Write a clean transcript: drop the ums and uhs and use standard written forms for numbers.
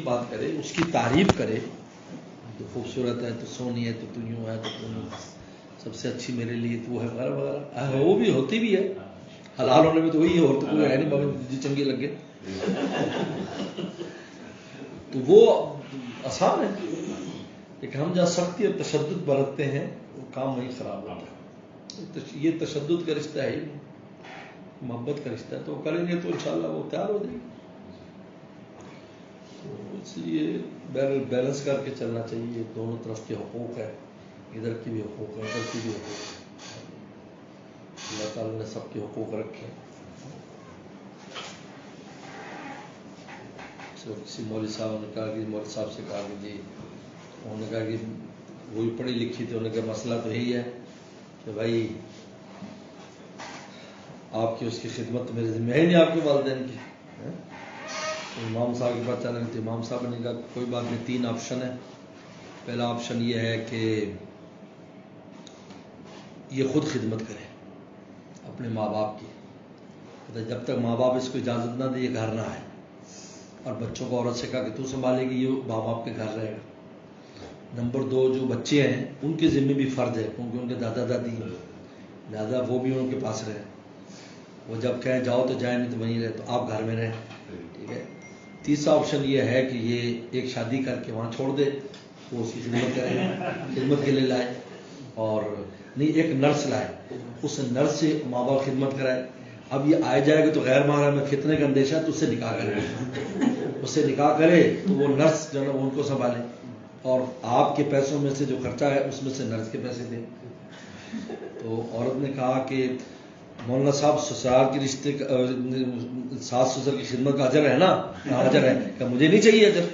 کی بات کرے، اس کی تعریف کرے، تو خوبصورت ہے، تو سونی ہے، تو یوں ہے، تو سب سے اچھی میرے لیے تو وہ ہے وغیرہ وغیرہ، وہ بھی ہوتی بھی ہے، حلال ہونے میں تو وہی ہے، اور تو کوئی ہے نہیں بابا جی چنگی لگے، تو وہ آسان ہے. لیکن ہم جہاں سختی اور تشدد برتتے ہیں وہ کام نہیں خراب ہوتا ہے. یہ تشدد کا رشتہ ہے، محبت کا رشتہ ہے، تو وہ کریں گے تو انشاءاللہ وہ تیار ہو جائے گی. تو اس لیے بیلنس کر کے چلنا چاہیے. دونوں طرف کے حقوق ہے، ادھر کی بھی حقوق ہے، ادھر کی بھی حقوق ہے. اللہ تعالیٰ نے سب کے حقوق رکھے. کسی مولوی صاحب نے کہا کہ مولوی صاحب سے کہا کہ جی، انہوں نے کہا کہ وہی پڑھی لکھی تھی، انہوں نے کہا مسئلہ تو یہی ہے کہ بھائی آپ کی اس کی خدمت تو میرے ذمہ ہے نہیں، آپ کے والدین کی. امام صاحب کے پاس چلیں تو امام صاحب نے کہا کوئی بات نہیں، 3 آپشن ہے. پہلا آپشن یہ ہے کہ یہ خود خدمت کرے اپنے ماں باپ کی، جب تک ماں باپ اس کو اجازت نہ دے یہ گھر نہ آئے. اور بچوں کو عورت سے کہا کہ تو سنبھالے گی، یہ ماں باپ کے گھر رہے گا. نمبر 2 جو بچے ہیں ان کے ذمہ بھی فرض ہے، کیونکہ ان کے دادا دادی ہیں، لہٰذا وہ بھی ان کے پاس رہے. وہ جب کہیں جاؤ تو جائیں، نہیں تو وہیں رہے، تو آپ گھر میں رہیں. ٹھیک ہے. تیسرا آپشن یہ ہے کہ یہ ایک شادی کر کے وہاں چھوڑ دے، وہ اس کی خدمت کرے، خدمت کے لیے لائے. اور نہیں، ایک نرس لائے، اس نرس سے ماں باپ خدمت کرائے. اب یہ آئے جائے گا تو غیر محرم میں فتنے کا اندیشہ ہے، تو اس سے نکاح کرے، اس سے نکاح کرے تو وہ نرس جو ہے نا ان کو سنبھالے، اور آپ کے پیسوں میں سے جو خرچہ ہے اس میں سے نرس کے پیسے دیں. تو عورت نے کہا کہ مولانا صاحب سسرال کے رشتے ساس سسر کی خدمت کا اجر ہے نا؟ اجر ہے کہ مجھے نہیں چاہیے اجر.